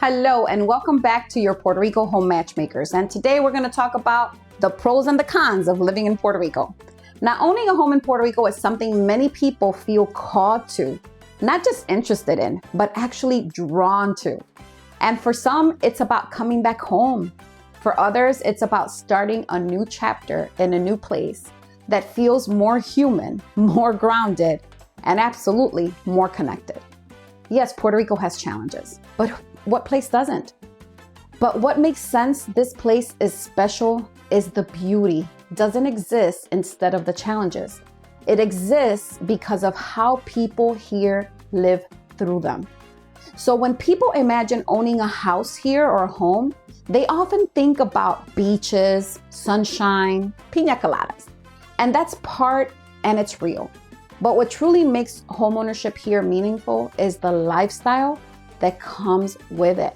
Hello and welcome back to your Puerto Rico Home Matchmakers. And today we're going to talk about the pros and the cons of living in Puerto Rico. Now, owning a home in Puerto Rico is something many people feel called to, not just interested in, but actually drawn to. And for some, it's about coming back home. For others, it's about starting a new chapter in a new place that feels more human, more grounded, and absolutely more connected. Yes, Puerto Rico has challenges, but what place doesn't? But what makes sense this place is special is the beauty doesn't exist instead of the challenges. It exists because of how people here live through them. So when people imagine owning a house here or a home, they often think about beaches, sunshine, piña coladas. And that's part and it's real. But what truly makes homeownership here meaningful is the lifestyle that comes with it.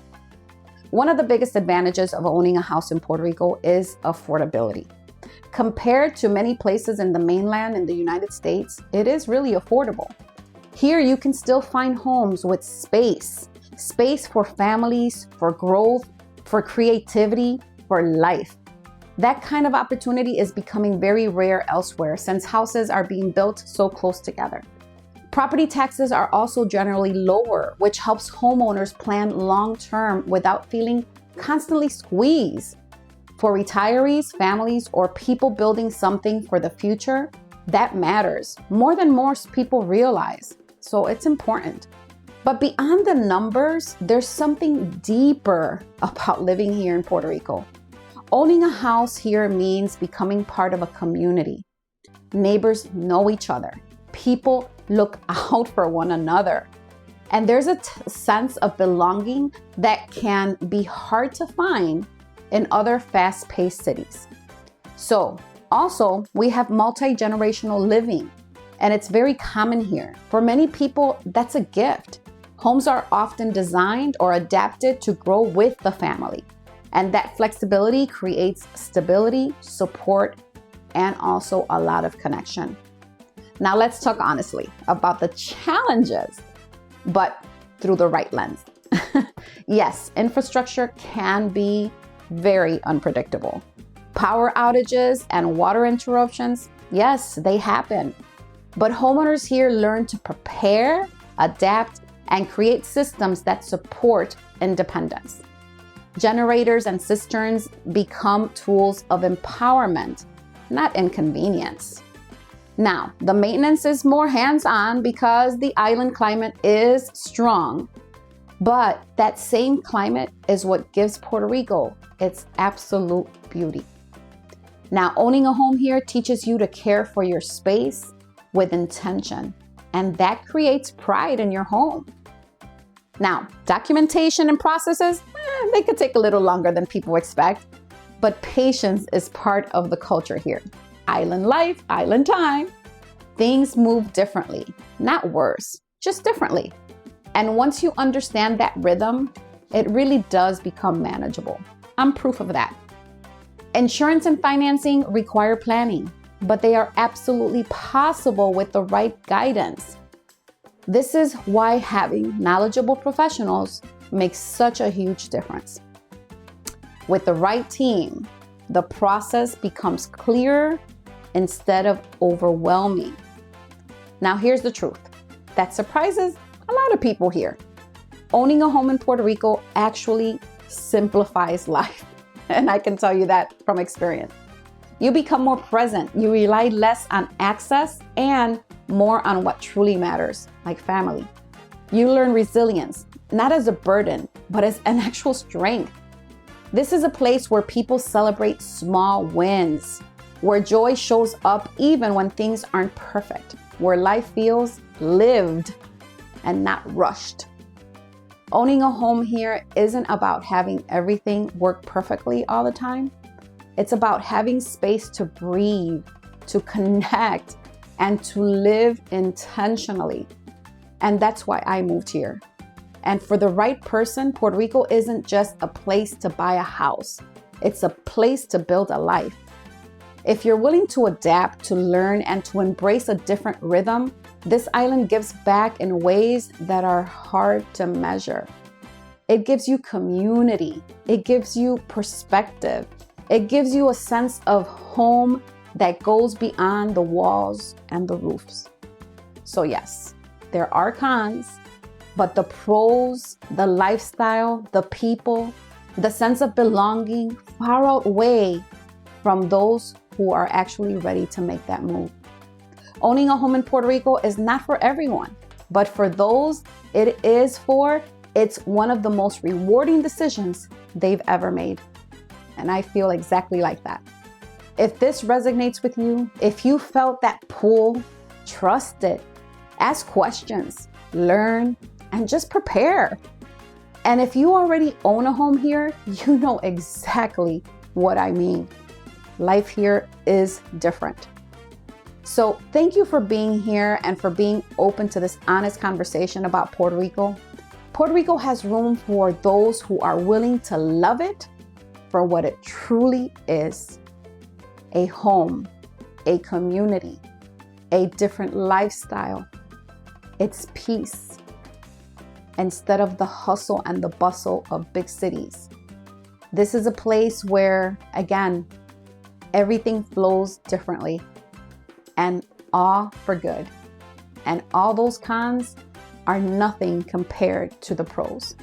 One of the biggest advantages of owning a house in Puerto Rico is affordability. Compared to many places in the mainland in the United States, it is really affordable. Here you can still find homes with space for families, for growth, for creativity, for life. That kind of opportunity is becoming very rare elsewhere since houses are being built so close together. Property taxes are also generally lower, which helps homeowners plan long-term without feeling constantly squeezed. For retirees, families, or people building something for the future, that matters more than most people realize. So it's important. But beyond the numbers, there's something deeper about living here in Puerto Rico. Owning a house here means becoming part of a community. Neighbors know each other. People look out for one another. And there's a sense of belonging that can be hard to find in other fast-paced cities. So also, we have multi-generational living, and it's very common here. For many people, that's a gift. Homes are often designed or adapted to grow with the family. And that flexibility creates stability, support, and also a lot of connection. Now let's talk honestly about the challenges, but through the right lens. Yes, infrastructure can be very unpredictable. Power outages and water interruptions, yes, they happen. But homeowners here learn to prepare, adapt, and create systems that support independence. Generators and cisterns become tools of empowerment, not inconvenience. Now, the maintenance is more hands-on because the island climate is strong, but that same climate is what gives Puerto Rico its absolute beauty. Now, owning a home here teaches you to care for your space with intention, and that creates pride in your home. Now, documentation and processes, they could take a little longer than people expect, but patience is part of the culture here. Island life, island time. Things move differently, not worse, just differently. And once you understand that rhythm, it really does become manageable. I'm proof of that. Insurance and financing require planning, but they are absolutely possible with the right guidance. This is why having knowledgeable professionals makes such a huge difference. With the right team, the process becomes clearer instead of overwhelming. Now, here's the truth that surprises a lot of people here. Owning a home in Puerto Rico actually simplifies life. And I can tell you that from experience. You become more present. You rely less on access and more on what truly matters, like family. You learn resilience, not as a burden, but as an actual strength. This is a place where people celebrate small wins, where joy shows up even when things aren't perfect, where life feels lived and not rushed. Owning a home here isn't about having everything work perfectly all the time. It's about having space to breathe, to connect, and to live intentionally. And that's why I moved here. And for the right person, Puerto Rico isn't just a place to buy a house. It's a place to build a life. If you're willing to adapt, to learn, and to embrace a different rhythm, this island gives back in ways that are hard to measure. It gives you community. It gives you perspective. It gives you a sense of home that goes beyond the walls and the roofs. So yes, there are cons, but the pros, the lifestyle, the people, the sense of belonging far outweigh from those who are actually ready to make that move. Owning a home in Puerto Rico is not for everyone, but for those it is for, it's one of the most rewarding decisions they've ever made. And I feel exactly like that. If this resonates with you, if you felt that pull, trust it. Ask questions, learn, and just prepare. And if you already own a home here, you know exactly what I mean. Life here is different. So thank you for being here and for being open to this honest conversation about Puerto Rico. Puerto Rico has room for those who are willing to love it for what it truly is: a home, a community, a different lifestyle. It's peace instead of the hustle and the bustle of big cities. This is a place where, again, everything flows differently and all for good. And all those cons are nothing compared to the pros.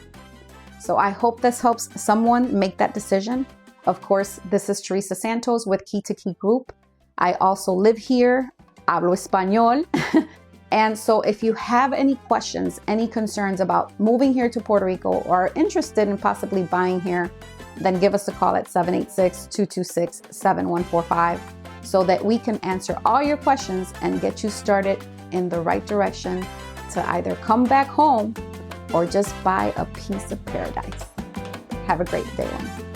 So I hope this helps someone make that decision. Of course, this is Teresa Santos with Key to Key Group. I also live here, hablo español. And so if you have any questions, any concerns about moving here to Puerto Rico or are interested in possibly buying here, then give us a call at 786-226-7145 so that we can answer all your questions and get you started in the right direction to either come back home or just buy a piece of paradise. Have a great day, one.